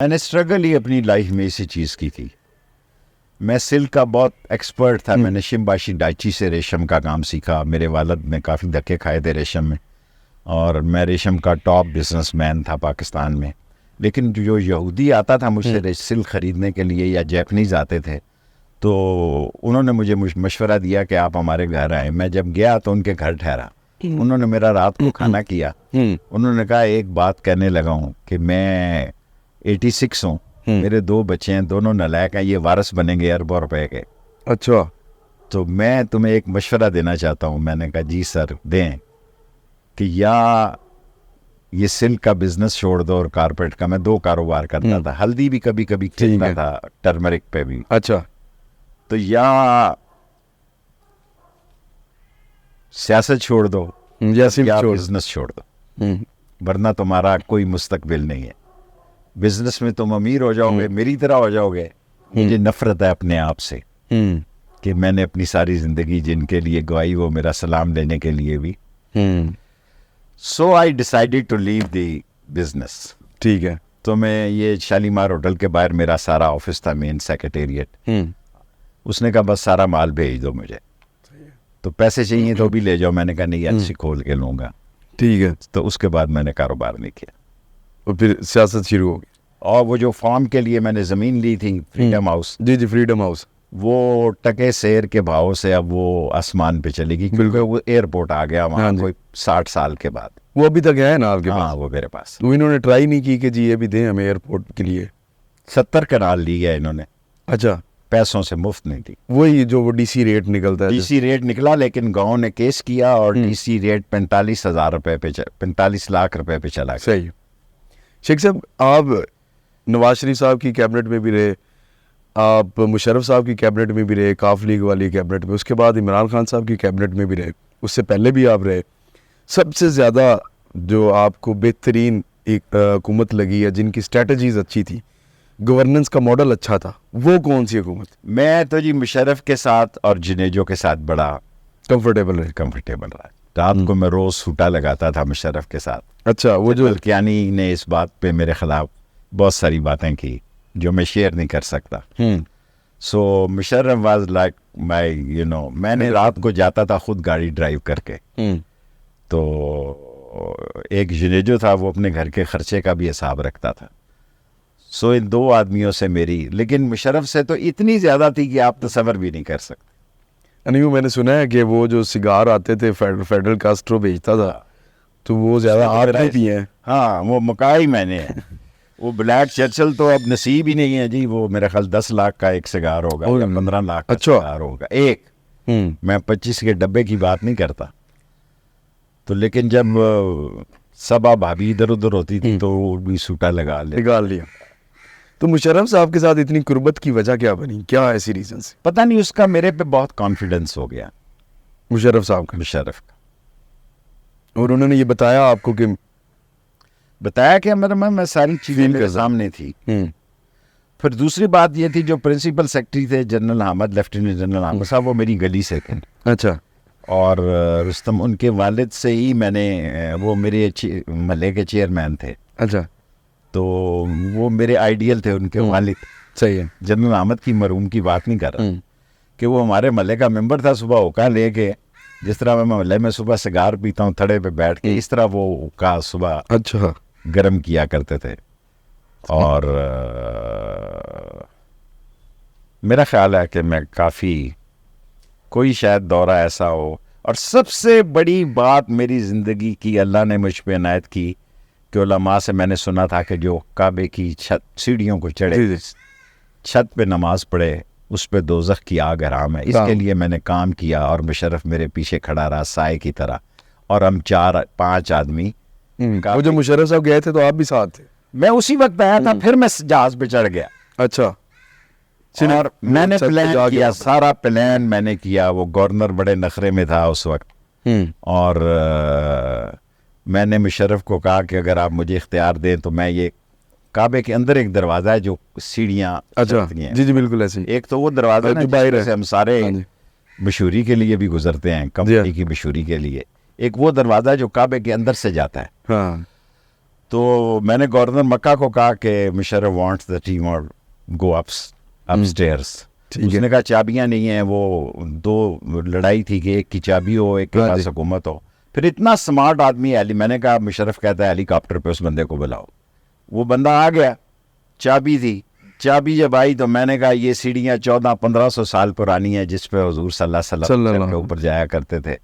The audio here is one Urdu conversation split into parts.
میں نے اسٹرگل ہی اپنی لائف میں اسی چیز کی تھی. میں سلک کا بہت ایکسپرٹ تھا. میں نے شمباشی ڈائچی سے ریشم کا کام سیکھا. میرے والد نے کافی دھکے کھائے تھے ریشم میں, اور میں ریشم کا ٹاپ بزنس مین تھا پاکستان میں. لیکن جو یہودی آتا تھا مجھ سے سلک خریدنے کے لیے, یا جیپنیز آتے تھے, تو انہوں نے مجھے مشورہ دیا کہ آپ ہمارے گھر آئیں. میں جب گیا تو ان کے گھر ٹھہرا. انہوں نے میرا رات کو کھانا کیا. انہوں نے کہا ایک بات کہنے لگا ہوں کہ میں 86 ہوں, میرے 2 بچے ہیں, دونوں نالائق ہیں, یہ وارث بنیں گے اربوں روپے کے. اچھا, تو میں تمہیں ایک مشورہ دینا چاہتا ہوں. میں نے کہا جی سر دیں, کہ یا یہ سلک کا بزنس چھوڑ دو اور کارپیٹ کا. میں 2 کاروبار کرتا تھا, ہلدی بھی کبھی کبھی کھیلتا تھا, ٹرمرک پہ بھی. اچھا, تو یا سیاست چھوڑ دو یا بزنس چھوڑ دو, ورنہ تمہارا کوئی مستقبل نہیں ہے. بزنس میں تم امیر ہو جاؤ گے, میری طرح ہو جاؤ گے. مجھے نفرت ہے اپنے آپ سے کہ میں نے اپنی ساری زندگی جن کے لیے گوائی وہ میرا سلام لینے کے لیے بھی. So I decided to leave the business. ٹھیک ہے. تو میں یہ شالیمار ہوٹل کے باہر میرا سارا آفس تھا, مین سیکریٹریٹ. اس نے کہا بس سارا مال بھیج دو مجھے, تو پیسے چاہیے تو بھی لے جاؤ. میں نے کہا نہیں, اچھی کھول کے لوں گا. ٹھیک ہے. تو اس کے بعد میں نے کاروبار نہیں کیا, اور پھر سیاست شروع ہو گئی. اور وہ جو فارم کے لیے میں نے زمین لی تھی, فریڈم ہاؤس, جی فریڈم ہاؤس, وہ ٹکے سیر کے بھاؤ سے اب وہ آسمان پہ چلے گی, کیونکہ وہ ایئرپورٹ آ گیا وہاں کوئی 60 سال کے بعد. وہ ابھی تک ہے نا آپ کے پاس؟ ہاں وہ میرے پاس. تو انہوں نے ٹرائی نہیں کی کہ جی یہ بھی دیں ہمیں ایئرپورٹ کے لیے؟ 70 کنال لی ہے انہوں نے. اچھا, پیسوں سے, مفت نہیں تھی. وہی جو وہ ڈی سی ریٹ نکلتا ہے. ڈی سی ریٹ نکلا, لیکن گاؤں نے کیس کیا اور ڈی سی ریٹ 45,000 روپے پہ 45 لاکھ روپے پہ چلا گیا. صحیح. شیخ صاحب, آپ نواز شریف صاحب کی کیبنٹ میں بھی رہے, آپ مشرف صاحب کی کیبنٹ میں بھی رہے, کاف لیگ والی کیبنٹ میں, اس کے بعد عمران خان صاحب کی کیبنٹ میں بھی رہے, اس سے پہلے بھی آپ رہے. سب سے زیادہ جو آپ کو بہترین ایک حکومت لگی ہے, جن کی اسٹریٹجیز اچھی تھی, گورننس کا ماڈل اچھا تھا, وہ کون سی حکومت؟ میں تو جی مشرف کے ساتھ اور جنیجو کے ساتھ بڑا کمفرٹیبل رہا. رات کو میں روز سوٹا لگاتا تھا مشرف کے ساتھ. اچھا, وہ جو بلکیانی نے اس بات پہ میرے خلاف بہت ساری باتیں کی جو میں شیئر نہیں کر سکتا. سو مشرف واز لائک مائی میں نے رات کو جاتا تھا خود گاڑی ڈرائیو کر کے. تو ایک جنیجو تھا, وہ اپنے گھر کے خرچے کا بھی حساب رکھتا تھا. سو ان 2 آدمیوں سے میری, لیکن مشرف سے تو اتنی زیادہ تھی کہ آپ تصور بھی نہیں کر سکتے. نہیں, میں نے سنا ہے کہ وہ جو سگار آتے تھے فیڈرل کاسٹرو بیچتا تھا, تو وہ زیادہ آپ نہیں پیے ہیں. ہاں, وہ مکائی میں نے ہے. وہ بلیک چرچل تو اب نصیب ہی نہیں ہے جی. وہ میرا خیال 10 لاکھ کا ایک سگار ہوگا یا 15 لاکھ کا سگار ہوگا ایک. میں 25 کے ڈبے کی بات نہیں کرتا. تو لیکن جب سبا بھابھی ادھر ادھر ہوتی تھی تو وہ بھی سوٹا نکال لیا. تو مشرف صاحب کے ساتھ اتنی قربت کی وجہ کیا بنی؟ کیا ایسی ریزن سے؟ پتہ نہیں, اس کا میرے پہ بہت کانفیڈنس ہو گیا مشرف صاحب کا. مشرف کا. اور انہوں نے یہ بتایا آپ کو کہ کہ میں ساری چیزیں میرے سامنے تھی. پھر دوسری بات یہ تھی, جو پرنسپل سیکرٹری تھے general Hamid, lieutenant general Hamid صاحب, وہ میری گلی سے تھے. اچھا. اور رستم ان کے والد سے ہی میں نے, وہ میرے محلے کے چیئرمین تھے. اچھا. تو وہ میرے آئیڈیل تھے ان کے والد. صحیح ہے. جنرل احمد کی مرحوم کی بات نہیں کر رہا, کہ وہ ہمارے محلے کا ممبر تھا. صبح اوقا لے کے, جس طرح میں محلے میں صبح سگار پیتا ہوں تھڑے پہ بیٹھ کے, اس طرح وہ اوقا صبح اچھا گرم کیا کرتے تھے. اور میرا خیال ہے کہ میں کافی, کوئی شاید دورہ ایسا ہو. اور سب سے بڑی بات میری زندگی کی اللہ نے مجھ پہ عنایت کی کہ علماء سے میں نے سنا تھا کہ جو کعبے کی چھت سیڑھیوں کو چڑھے, چھت پہ نماز پڑھے, اس پہ دوزخ کی آگ حرام ہے. اس کے لیے میں نے کام کیا, اور مشرف میرے پیچھے کھڑا رہا سائے کی طرح. اور ہم 4-5 آدمی, وہ جو مشرف صاحب گئے تھے تو آپ بھی ساتھ تھے؟ میں اسی وقت آیا تھا, پھر میں جہاز پہ چڑھ گیا. اچھا. اور میں نے پلان کیا, سارا پلان میں نے کیا. وہ گورنر بڑے نخرے میں تھا اس وقت, اور میں نے مشرف کو کہا کہ اگر آپ مجھے اختیار دیں تو میں یہ کعبے کے اندر ایک دروازہ ہے جو سیڑھیاں چڑھتی ہیں. جی بالکل ایسے. ایک تو وہ دروازہ جس سے ہم سارے مشہوری کے لیے بھی گزرتے ہیں, کمپنی کی مشہوری کے لیے. ایک وہ دروازہ جو کعبے کے اندر سے جاتا ہے. تو میں نے گورنر مکہ کو کہا کہ مشرف وانٹس دا ٹیم اور گو اپ اسٹیئرس. اس نے کہا چابیاں نہیں ہیں, وہ 2 لڑائی تھی کہ ایک کی چابی ہو ایک کے پاس حکومت ہو. پھر اتنا سمارٹ آدمی ہے, میں نے کہا مشرف کہتا ہے ہیلی کاپٹر پہ اس بندے کو بلاؤ. وہ بندہ آ گیا, چابی تھی. چابی جب آئی تو میں نے کہا یہ سیڑھیاں 1400-1500 سال پرانی ہیں جس پہ حضور صلی اللہ علیہ وسلم کے اوپر جایا کرتے تھے.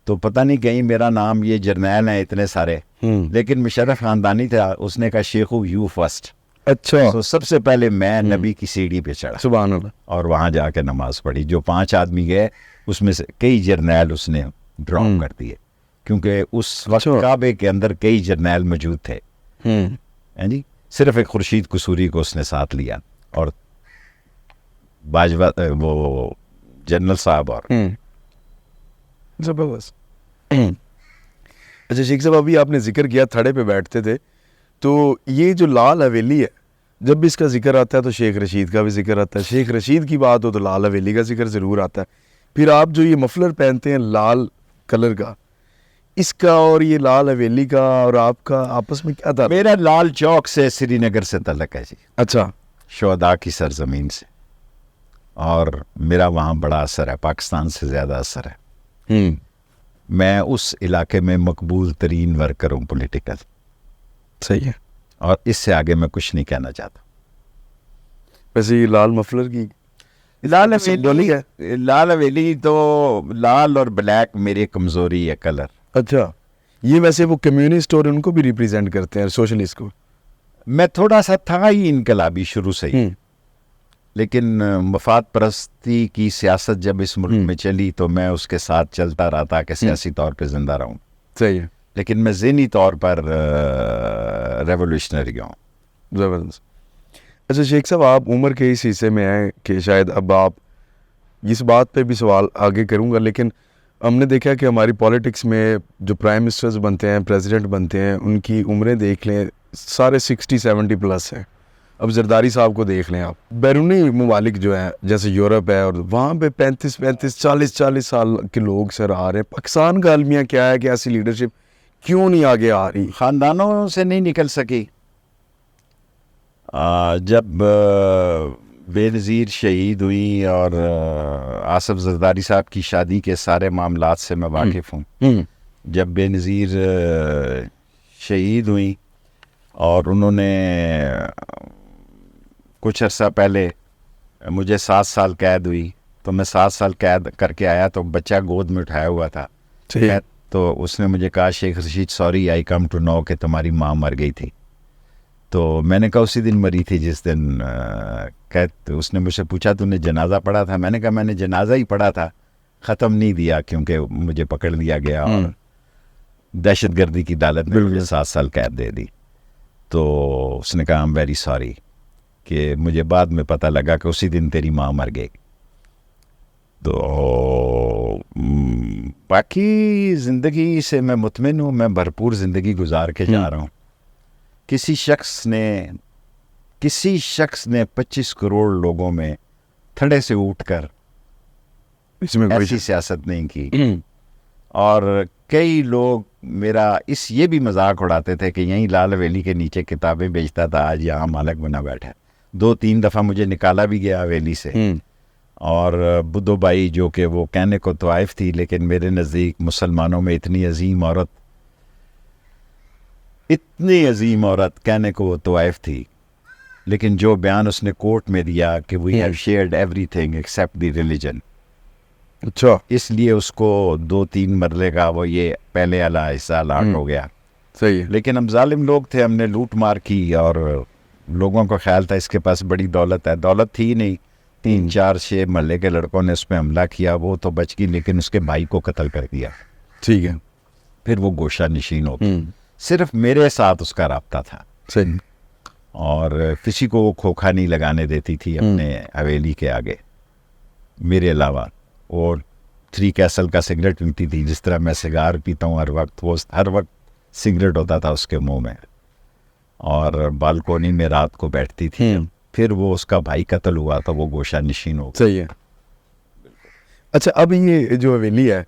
تو پتہ نہیں کہیں میرا نام, یہ جرنیل ہیں اتنے سارے, لیکن مشرف خاندانی تھا. اس نے کہا شیخو یو فرسٹ. اچھا, تو سب سے پہلے میں نبی کی سیڑھی پہ چڑھا, سبحان اللہ, اور وہاں جا کے نماز پڑھی. جو 5 آدمی گئے اس میں سے کئی جرنیل اس نے ڈراپ کر دیے, کیونکہ اس وقت کعبے کے اندر کئی جرنیل موجود تھے. جی صرف ایک خورشید قصوری کو اس نے ساتھ لیا, اور باجوہ وہ جنرل صاحب. اور زبردست. اچھا شیخ صاحب, ابھی آپ نے ذکر کیا تھڑے پہ بیٹھتے تھے, تو یہ جو لال حویلی ہے, جب بھی اس کا ذکر آتا ہے تو شیخ رشید کا بھی ذکر آتا ہے, شیخ رشید کی بات ہو تو لال حویلی کا ذکر ضرور آتا ہے. پھر آپ جو یہ مفلر پہنتے ہیں لال کلر کا, اس کا اور یہ لال حویلی کا اور آپ کا آپس میں کیا تھا؟ میرا لال چوک سے سری نگر سے تعلق ہے جی. اچھا, شہداء کی سرزمین سے, اور میرا وہاں بڑا اثر ہے, پاکستان سے زیادہ اثر ہے. میں اس علاقے میں مقبول ترین ورکر ہوں پولیٹیکل. صحیح ہے, اور اس سے آگے میں کچھ نہیں کہنا چاہتا. ویسے یہ لال مفلر کی لال حویلی تو لال اور بلیک میری کمزوری ہے کلر. اچھا, یہ ویسے وہ کمیونسٹ اور ان کو بھی ریپریزینٹ کرتے ہیں, سوشلسٹ کو. میں تھوڑا سا تھا ہی انقلابی شروع سے ہی, لیکن مفاد پرستی کی سیاست جب اس ملک میں چلی تو میں اس کے ساتھ چلتا رہا تاکہ سیاسی طور پہ زندہ رہوں. صحیح ہے, لیکن میں ذہنی طور پر ریولوشنری ہوں. زبردست. اچھا شیخ صاحب, آپ عمر کے اس حصے میں ہیں کہ شاید اب آپ اس بات پہ بھی سوال آگے کروں گا, لیکن ہم نے دیکھا کہ ہماری پالیٹکس میں جو پرائم منسٹرز بنتے ہیں, پریزیڈنٹ بنتے ہیں, ان کی عمریں دیکھ لیں سارے 60-70 پلس ہیں. اب زرداری صاحب کو دیکھ لیں آپ, بیرونی ممالک جو ہیں جیسے یورپ ہے, اور وہاں پہ 35-40 سال کے لوگ سر آ رہے ہیں. پاکستان کا المیہ کیا ہے کہ ایسی لیڈرشپ کیوں نہیں آگے آ رہی؟ خاندانوں سے نہیں نکل سکی. جب بے نظیر شہید ہوئی اور آصف زرداری صاحب کی شادی کے سارے معاملات سے میں واقف ہوں. جب بے نظیر شہید ہوئی اور انہوں نے کچھ عرصہ پہلے مجھے 7 سال قید ہوئی, تو میں 7 سال قید کر کے آیا تو بچہ گود میں اٹھایا ہوا تھا. تو اس نے مجھے کہا Sheikh Rashid sorry I come to know کہ تمہاری ماں مر گئی تھی. تو میں نے کہا اسی دن مری تھی جس دن اس نے مجھ سے پوچھا تو نے جنازہ پڑھا تھا؟ میں نے کہا میں نے جنازہ ہی پڑھا تھا, ختم نہیں دیا کیونکہ مجھے پکڑ لیا گیا اور دہشت گردی کی عدالت میں مجھے 7 سال قید دے دی. تو اس نے کہا آئی ایم ویری سوری کہ مجھے بعد میں پتہ لگا کہ اسی دن تیری ماں مر گئی. تو باقی زندگی سے میں مطمئن ہوں, میں بھرپور زندگی گزار کے جا رہا ہوں. کسی شخص نے 25 کروڑ لوگوں میں تھڑے سے اٹھ کر اس میں ایسی سیاست نہیں کی. اور کئی لوگ میرا یہ بھی مذاق اڑاتے تھے کہ یہیں لال حویلی کے نیچے کتابیں بیچتا تھا, آج یہاں مالک بنا بیٹھا. 2-3 دفعہ مجھے نکالا بھی گیا حویلی سے. اور بدھو بائی جو کہ وہ کہنے کو طوائف تھی, لیکن میرے نزدیک مسلمانوں میں اتنی عظیم عورت کہنے کو وہ طوائف تھی, لیکن جو بیان اس نے کورٹ میں دیا کہ we have shared everything except the religion. اچھا, اس لیے اس کو 2-3 مرلے کا وہ یہ پہلے والا حصہ الاٹ ہو گیا. صحیح ہے. لیکن ہم ظالم لوگ تھے, ہم نے لوٹ مار کی اور لوگوں کو خیال تھا اس کے پاس بڑی دولت ہے. دولت تھی نہیں, 3-4-6 محلے کے لڑکوں نے اس پہ حملہ کیا, وہ تو بچ گئی لیکن اس کے بھائی کو قتل کر دیا. ٹھیک ہے. پھر وہ گوشہ نشین ہو گئی. صرف میرے ساتھ اس کا رابطہ تھا. صحیح. اور کسی کو وہ کھوکھا نہیں لگانے دیتی تھی اپنے حویلی کے آگے میرے علاوہ. اور 3 کیسل کا سگریٹ پیتی تھی, جس طرح میں سگار پیتا ہوں ہر وقت, وہ ہر وقت سگریٹ ہوتا تھا اس کے منہ میں. اور بالکونی میں رات کو بیٹھتی تھی. پھر وہ اس کا بھائی قتل ہوا تو وہ گوشہ نشین ہو گیا. صحیح ہے. اچھا, اب یہ جو حویلی ہے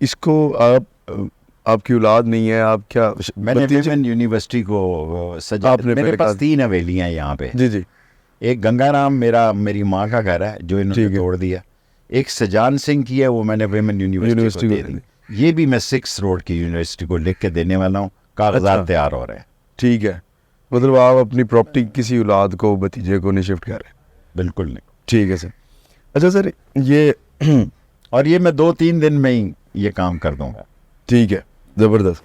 اس کو آپ آپ کی اولاد نہیں ہے, آپ کیا میں نے ویمن یونیورسٹی کو سجا, آپ نے میرے پہلے پاس کہا 3 حویلیاں ہیں یہاں پہ. جی جی ایک گنگا رام میری ماں کا گھر ہے جو انہوں نے توڑ دیا, ایک سجان سنگھ کی ہے وہ میں نے ویمن یونیورسٹی کو دے دی. یہ بھی میں 6 روڈ کی یونیورسٹی کو لکھ کے دینے والا ہوں, کاغذات تیار ہو رہے ہیں. ٹھیک ہے, مطلب آپ اپنی پراپرٹی کسی اولاد کو, بھتیجے کو نہیں شفٹ کر رہے؟ بالکل نہیں. ٹھیک ہے سر. اچھا سر یہ اور یہ میں 2-3 دن میں ہی یہ کام کر دوں گا. ٹھیک ہے, زبردست.